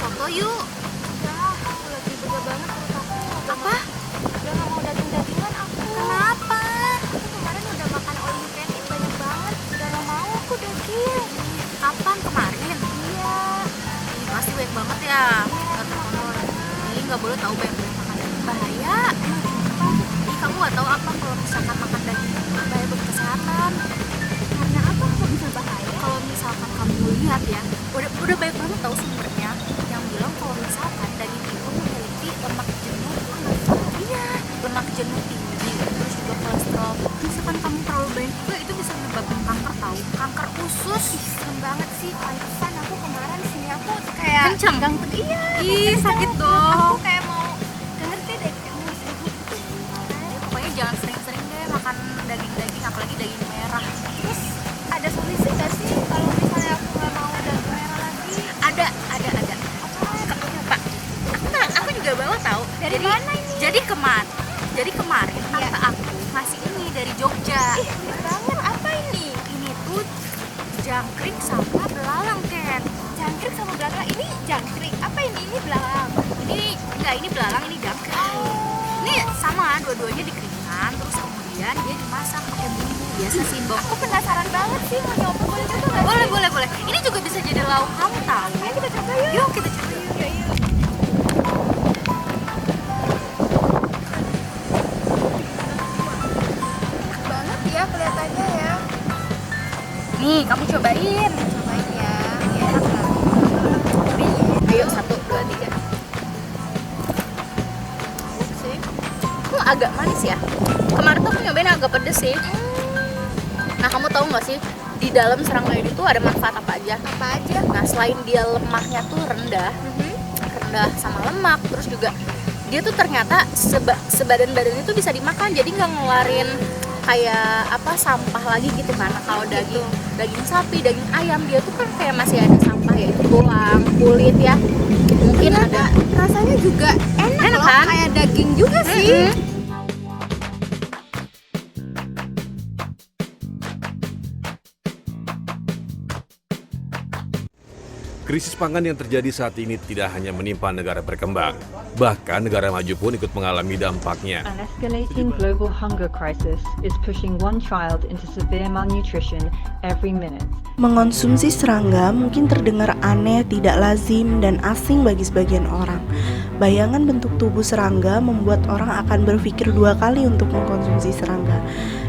foto yuk. Udah, aku lagi bega banget perut aku. Apa? Udah gak mau daging-dagingan aku. Kenapa? Aku kemarin udah makan all you can eat banyak banget. Udah gak mau aku daging. Kapan kemarin? Iya. Ih, pasti banyak banget ya. Gak terkontrol. Ih, nggak boleh tahu banyak makan daging, bahaya. Ih, kamu nggak tahu apa kalau misalkan makan daging itu bahaya buat kesehatan. Karena apa kok bisa bahaya? Kalau misalkan kamu lihat ya, udah banyak banget tahu sumbernya yang bilang kalau misalkan daging itu memiliki lemak jenuh. Iya, lemak jenuh tinggi, terus juga kolesterol. Misalkan kamu terlalu banyak juga itu bisa menyebabkan kanker tahu, kanker usus. Ih, serem banget sih. Pantesan aku kemarin sini aku kayak Kenceng. ganggu. Iya. Ih, sakit Aku dong. kayak mau gak ngerti deh kayak mau gitu. Ya, pokoknya jangan sering-sering deh makan daging-daging, apalagi daging merah. Terus ada solusi gak sih kalau misalnya aku gak mau daging merah lagi? Ada. Pak, nah, aku juga bawa tahu. Dari mana ini? Jadi kemarin Iya. tante aku ngasih ini dari Jogja. Ih, enak banget. Apa ini? Ini tuh jangkrik sama belalang, Ken. Jangkrik sama belalang. Ini jangkrik. Apa ini? Ini belalang. Ini belalang, ini jangkrik. Ini sama, dua-duanya dikeringkan, terus kemudian dia dimasak pakai bumbu biasa sih, Mbak. Aku penasaran banget sih mau nyoba, boleh coba gak sih? Boleh. Ini juga bisa jadi lauk kamu tahu. Ayo kita coba yuk. Yuk kita coba yuk. Yuk, yuk. Enak banget ya kelihatannya ya. Nih, kamu cobain. Cobain ya. Ya enak lah. Ayo, 1, 2, 3. Sih. Agak manis ya. Kemarin tuh aku nyobain agak pedes sih. Nah, kamu tahu nggak sih di dalam serangga ini tuh ada manfaat apa aja? Apa aja? Nah, selain dia lemaknya tuh rendah sama lemak, terus juga dia tuh ternyata sebadan-badannya tuh bisa dimakan, jadi nggak ngeluarin kayak apa sampah lagi gitu kan. Kalau daging sapi, daging ayam dia tuh kan kayak masih ada sampah, yaitu tulang, kulit ya. Mungkin ada. Rasanya juga enak loh, kan? kayak daging juga sih. Krisis pangan yang terjadi saat ini tidak hanya menimpa negara berkembang, bahkan negara maju pun ikut mengalami dampaknya. An escalating global hunger crisis is pushing one child into severe malnutrition every minute. Mengonsumsi serangga mungkin terdengar aneh, tidak lazim, dan asing bagi sebagian orang. Bayangan bentuk tubuh serangga membuat orang akan berpikir 2 kali untuk mengkonsumsi serangga.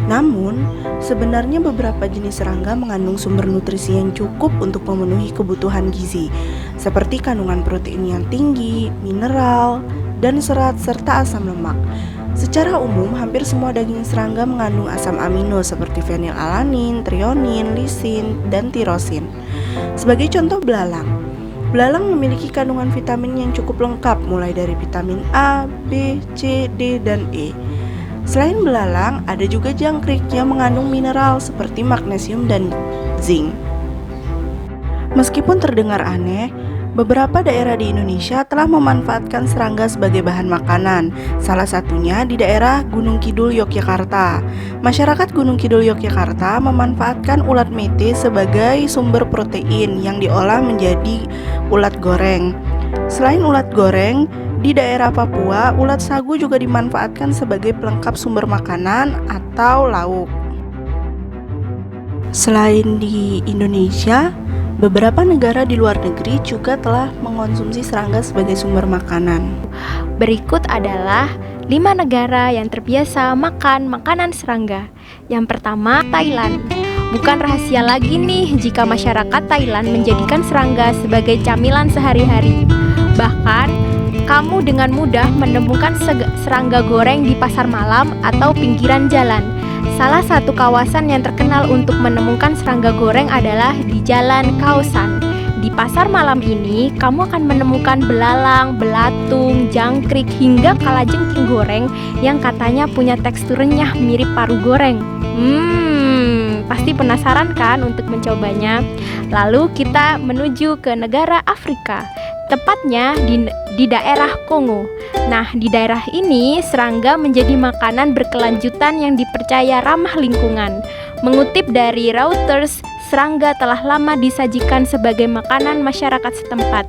Namun, sebenarnya beberapa jenis serangga mengandung sumber nutrisi yang cukup untuk memenuhi kebutuhan gizi, seperti kandungan protein yang tinggi, mineral, dan serat, serta asam lemak. Secara umum, hampir semua daging serangga mengandung asam amino seperti fenilalanin, trionin, lisin, dan tirosin. Sebagai contoh belalang. Belalang memiliki kandungan vitamin yang cukup lengkap mulai dari vitamin A, B, C, D, dan E. Selain belalang, ada juga jangkrik yang mengandung mineral seperti magnesium dan zinc. Meskipun terdengar aneh, beberapa daerah di Indonesia telah memanfaatkan serangga sebagai bahan makanan. Salah satunya di daerah Gunung Kidul, Yogyakarta. Masyarakat Gunung Kidul, Yogyakarta memanfaatkan ulat mete sebagai sumber protein yang diolah menjadi ulat goreng. Selain ulat goreng, di daerah Papua, ulat sagu juga dimanfaatkan sebagai pelengkap sumber makanan atau lauk. Selain di Indonesia, beberapa negara di luar negeri juga telah mengonsumsi serangga sebagai sumber makanan. Berikut adalah 5 negara yang terbiasa makan makanan serangga. Yang pertama, Thailand. Bukan rahasia lagi nih jika masyarakat Thailand menjadikan serangga sebagai camilan sehari-hari. Bahkan, kamu dengan mudah menemukan serangga goreng di pasar malam atau pinggiran jalan. Salah satu kawasan yang terkenal untuk menemukan serangga goreng adalah di Jalan Kaosan. Di pasar malam ini, kamu akan menemukan belalang, belatung, jangkrik, hingga kalajengking goreng yang katanya punya tekstur renyah mirip paru goreng. Pasti penasaran kan untuk mencobanya? Lalu kita menuju ke negara Afrika, tepatnya di daerah Kongo. Nah, di daerah ini serangga menjadi makanan berkelanjutan yang dipercaya ramah lingkungan. Mengutip dari Reuters, serangga telah lama disajikan sebagai makanan masyarakat setempat.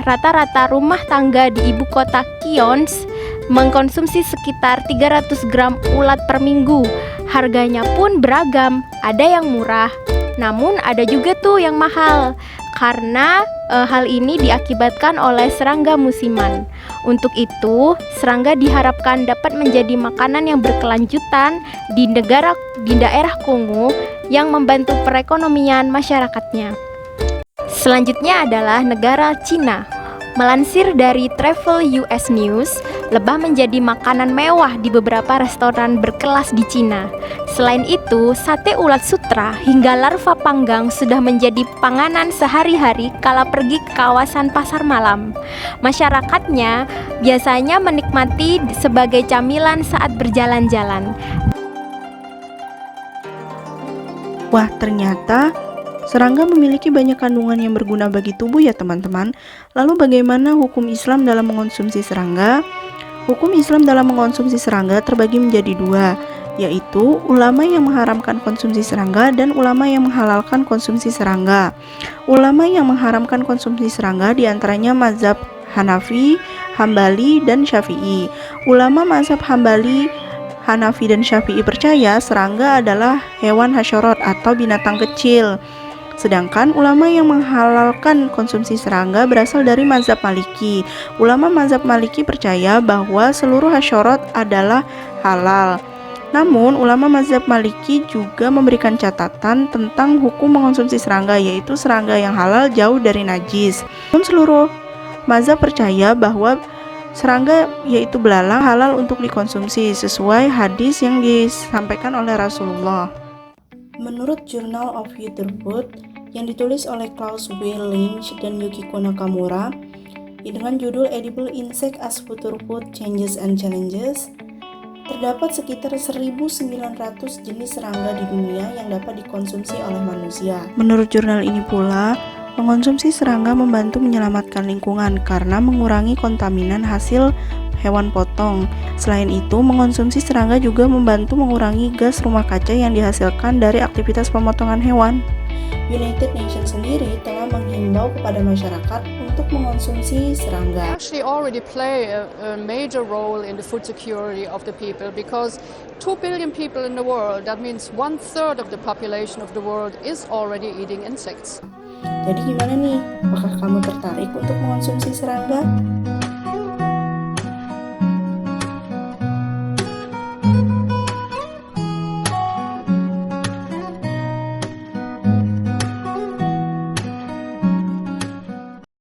Rata-rata rumah tangga di ibu kota Kyons mengkonsumsi sekitar 300 gram ulat per minggu. Harganya pun beragam, ada yang murah, namun ada juga tuh yang mahal. Karena hal ini diakibatkan oleh serangga musiman. Untuk itu, serangga diharapkan dapat menjadi makanan yang berkelanjutan di daerah Kongo yang membantu perekonomian masyarakatnya. Selanjutnya adalah negara Cina. Melansir dari Travel US News, lebah menjadi makanan mewah di beberapa restoran berkelas di Cina. Selain itu, sate ulat sutra hingga larva panggang sudah menjadi panganan sehari-hari kala pergi ke kawasan pasar malam. Masyarakatnya biasanya menikmati sebagai camilan saat berjalan-jalan. Wah, ternyata serangga memiliki banyak kandungan yang berguna bagi tubuh ya teman-teman. Lalu bagaimana hukum Islam dalam mengonsumsi serangga? Hukum Islam dalam mengonsumsi serangga terbagi menjadi dua, yaitu ulama yang mengharamkan konsumsi serangga dan ulama yang menghalalkan konsumsi serangga. Ulama yang mengharamkan konsumsi serangga diantaranya mazhab Hanafi, Hambali, dan Syafi'i. Ulama mazhab Hambali, Hanafi, dan Syafi'i percaya serangga adalah hewan hasyarot atau binatang kecil. Sedangkan ulama yang menghalalkan konsumsi serangga berasal dari mazhab Maliki. Ulama mazhab Maliki percaya bahwa seluruh hasyarot adalah halal. Namun, ulama mazhab Maliki juga memberikan catatan tentang hukum mengonsumsi serangga, yaitu serangga yang halal jauh dari najis. Namun seluruh mazhab percaya bahwa serangga yaitu belalang halal untuk dikonsumsi sesuai hadis yang disampaikan oleh Rasulullah. Menurut Journal of Future Food yang ditulis oleh Klaus W. Lynch dan Yukiko Nakamura dengan judul Edible Insect as Future Food Changes and Challenges, terdapat sekitar 1.900 jenis serangga di dunia yang dapat dikonsumsi oleh manusia. Menurut jurnal ini pula, mengonsumsi serangga membantu menyelamatkan lingkungan karena mengurangi kontaminan hasil hewan potong. Selain itu, mengonsumsi serangga juga membantu mengurangi gas rumah kaca yang dihasilkan dari aktivitas pemotongan hewan. United Nations sendiri telah menghimbau kepada masyarakat untuk mengonsumsi serangga. Actually already play a major role in the food security of the people because 2 billion people in the world, that means 1/3 of the population of the world is already eating insects. Jadi gimana nih? Apakah kamu tertarik untuk mengonsumsi serangga?